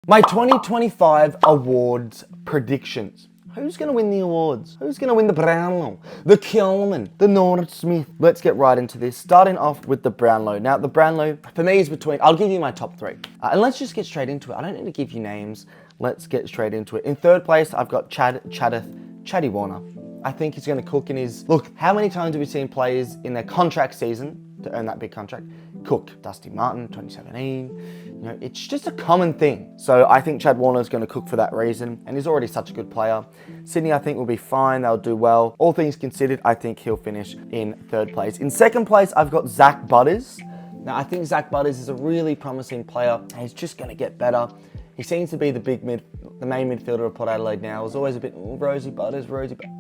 My 2025 awards predictions. Who's going to win the awards? Who's going to win the Brownlow, the Coleman, the North Smith? Let's get right into this. Starting off with the Brownlow. Now, the Brownlow, for me, is between... I'll give you my top three. And let's just get straight into it. I don't need to give you names. Let's get straight into it. In third place, I've got Chaddy Warner. I think he's going to cook in his... Look, how many times have we seen players in their contract season to earn that big contract cook? Dusty Martin, 2017... You know, it's just a common thing. So I think Chad Warner's going to cook for that reason, and he's already such a good player. Sydney, I think, will be fine. They'll do well. All things considered, I think he'll finish in third place. In second place, I've got Zach Butters. Now, I think Zach Butters is a really promising player, and he's just going to get better. He seems to be the main midfielder of Port Adelaide now. It was always a bit, Rosie Butters.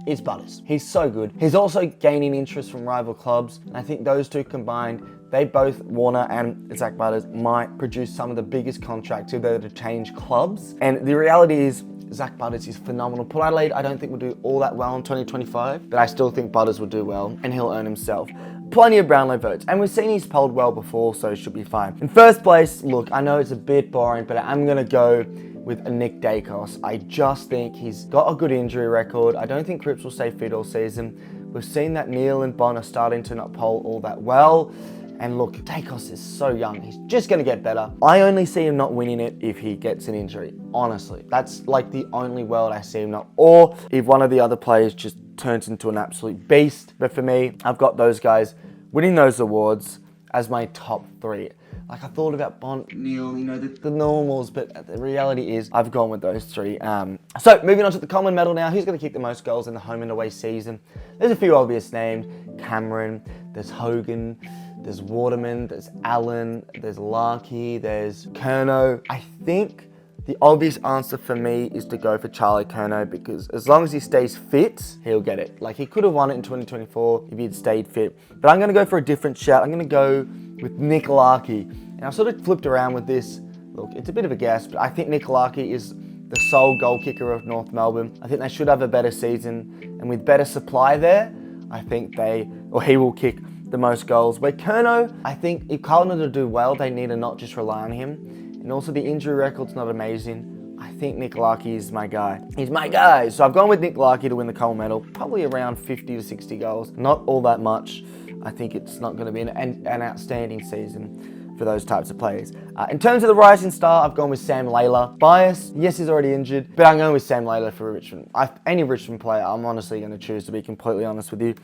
It's Butters. He's so good. He's also gaining interest from rival clubs, and I think those two combined, they both, Warner and Zach Butters, might produce some of the biggest contracts if they were to change clubs. And the reality is, Zach Butters is phenomenal. Port Adelaide, I don't think will do all that well in 2025, but I still think Butters will do well, and he'll earn himself plenty of Brownlow votes. And we've seen he's polled well before, so it should be fine. In first place, look, I know it's a bit boring, but I'm going to go with a Nick Dacos. I just think he's got a good injury record. I don't think Cripps will stay fit all season. We've seen that Neil and Bon are starting to not poll all that well. And look, Dacos is so young. He's just going to get better. I only see him not winning it if he gets an injury. Honestly, that's like the only world I see him not. Or if one of the other players just turns into an absolute beast. But for me, I've got those guys winning those awards as my top three. Like, I thought about Bont, Neil, you know, the normals, but the reality is I've gone with those three. So moving on to the common medal now. Who's going to kick the most goals in the home and away season? There's a few obvious names. Cameron, there's Hogan, there's Waterman, there's Allen, there's Larkey, there's Curnow. I think the obvious answer for me is to go for Charlie Curnow, because as long as he stays fit, he'll get it. Like, he could have won it in 2024 if he'd stayed fit. But I'm going to go for a different shout. I'm going to go with Nick Larkey. And I've sort of flipped around with this. Look, it's a bit of a guess, but I think Nick Larkey is the sole goal kicker of North Melbourne. I think they should have a better season. And with better supply there, I think he will kick the most goals. Where Curnow, I think if Carlton to do well, they need to not just rely on him. And also the injury record's not amazing. I think Nick Larkey is my guy. He's my guy. So I've gone with Nick Larkey to win the Cole medal. Probably around 50 to 60 goals. Not all that much. I think it's not going to be an outstanding season for those types of players. In terms of the rising star, I've gone with Sam Layla. Bias, yes, he's already injured, but I'm going with Sam Layla for Richmond. Any Richmond player, I'm honestly going to choose, to be completely honest with you.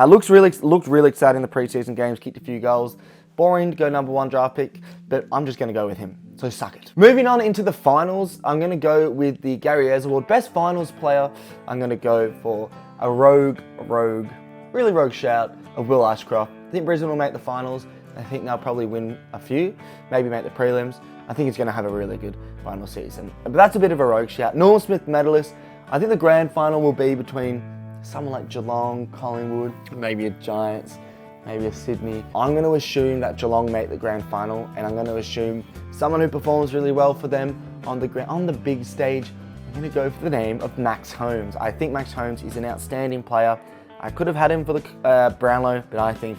Looked really exciting in the preseason games, kicked a few goals. Boring to go number one draft pick, but I'm just going to go with him. So suck it. Moving on into the finals, I'm going to go with the Gary Ayres Award. Best finals player, I'm going to go for a really rogue shout of Will Ashcroft. I think Brisbane will make the finals. I think they'll probably win a few, maybe make the prelims. I think he's going to have a really good final season. But that's a bit of a rogue shout. Norm Smith medalist. I think the grand final will be between someone like Geelong, Collingwood, maybe a Giants, maybe a Sydney. I'm going to assume that Geelong make the grand final, and I'm going to assume someone who performs really well for them on the big stage. I'm going to go for the name of Max Holmes. I think Max Holmes is an outstanding player. I could have had him for the Brownlow, but I think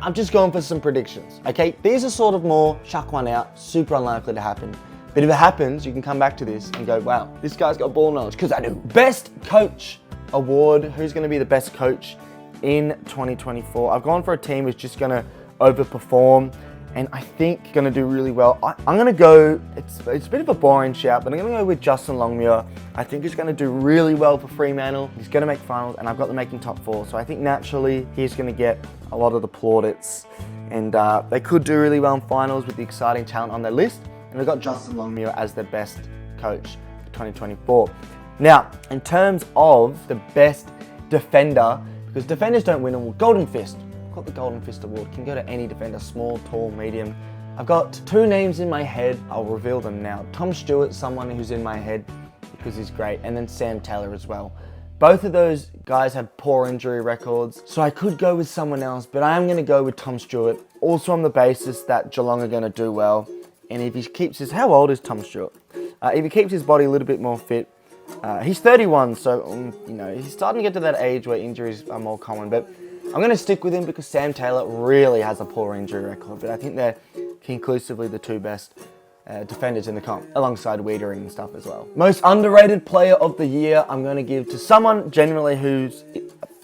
I'm just going for some predictions, okay? These are sort of more chuck one out, super unlikely to happen. But if it happens, you can come back to this and go, wow, this guy's got ball knowledge, because I do. Best Coach Award. Who's going to be the best coach in 2024? I've gone for a team who's just going to overperform, and I think going to do really well. I'm going to go, it's a bit of a boring shout, but I'm going to go with Justin Longmuir. I think he's going to do really well for Fremantle. He's going to make finals, and I've got them making top four. So I think naturally he's going to get a lot of the plaudits, and they could do really well in finals with the exciting talent on their list. And they've got Justin Longmuir as their best coach for 2024. Now, in terms of the best defender, because defenders don't win award, Golden Fist. Got the Golden Fist Award. Can go to any defender, small, tall, medium. I've got two names in my head. I'll reveal them now. Tom Stewart, someone who's in my head because he's great, and then Sam Taylor as well. Both of those guys have poor injury records, so I could go with someone else, but I am going to go with Tom Stewart, also on the basis that Geelong are going to do well. And if he keeps his... How old is Tom Stewart? If he keeps his body a little bit more fit, he's 31, so, you know, he's starting to get to that age where injuries are more common, but I'm going to stick with him because Sam Taylor really has a poor injury record, but I think they're conclusively the two best defenders in the comp, alongside Wiedering and stuff as well. Most underrated player of the year, I'm going to give to someone generally who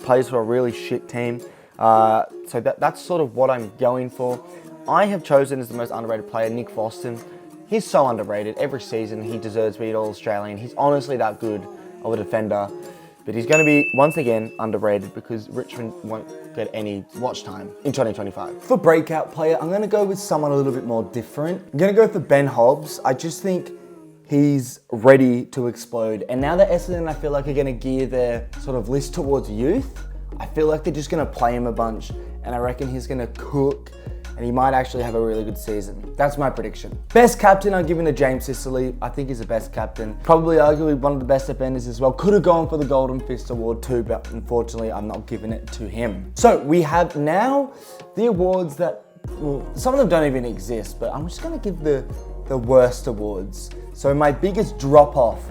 plays for a really shit team. So that's sort of what I'm going for. I have chosen as the most underrated player, Nick Foston. He's so underrated. Every season he deserves to be All-Australian. He's honestly that good of a defender. But he's going to be, once again, underrated because Richmond won't get any watch time in 2025. For breakout player, I'm going to go with someone a little bit more different. I'm going to go for Ben Hobbs. I just think he's ready to explode. And now that Essendon, I feel like, are going to gear their sort of list towards youth, I feel like they're just going to play him a bunch. And I reckon he's going to cook. And he might actually have a really good season. That's my prediction. Best captain, I'm giving to James Sicily. I think he's the best captain. Probably arguably one of the best defenders as well. Could have gone for the Golden Fist Award too, but unfortunately I'm not giving it to him. So we have now the awards that, well, some of them don't even exist, but I'm just gonna give the worst awards. So my biggest drop off,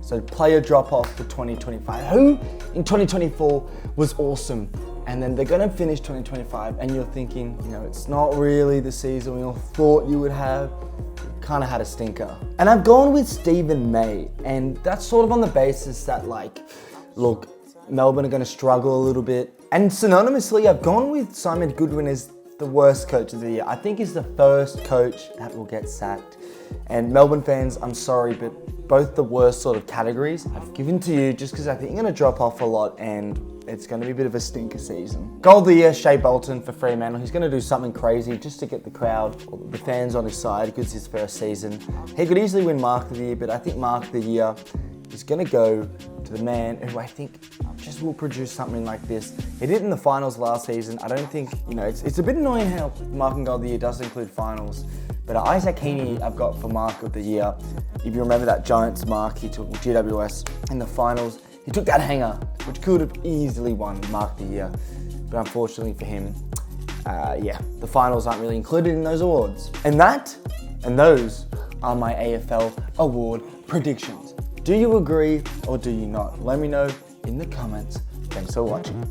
so player drop off for 2025. Who in 2024 was awesome? And then they're going to finish 2025 and you're thinking, you know, it's not really the season we all thought you would have. You kind of had a stinker. And I've gone with Stephen May, and that's sort of on the basis that, like, look, Melbourne are going to struggle a little bit. And synonymously, I've gone with Simon Goodwin as the worst coach of the year. I think he's the first coach that will get sacked. And Melbourne fans, I'm sorry, but both the worst sort of categories I've given to you just because I think you're going to drop off a lot and it's going to be a bit of a stinker season. Goal of the year, Shea Bolton for Fremantle. He's going to do something crazy just to get the crowd, or the fans on his side because it's his first season. He could easily win Mark of the Year, but I think Mark of the Year is going to go to the man who I think just will produce something like this. He did it in the finals last season. I don't think, you know, it's a bit annoying how Mark and Goal of the Year does include finals. But Isaac Heaney I've got for Mark of the Year. If you remember that Giants mark he took with GWS in the finals, he took that hanger, which could have easily won Mark of the Year. But unfortunately for him, the finals aren't really included in those awards. And those are my AFL award predictions. Do you agree or do you not? Let me know in the comments. Thanks for watching.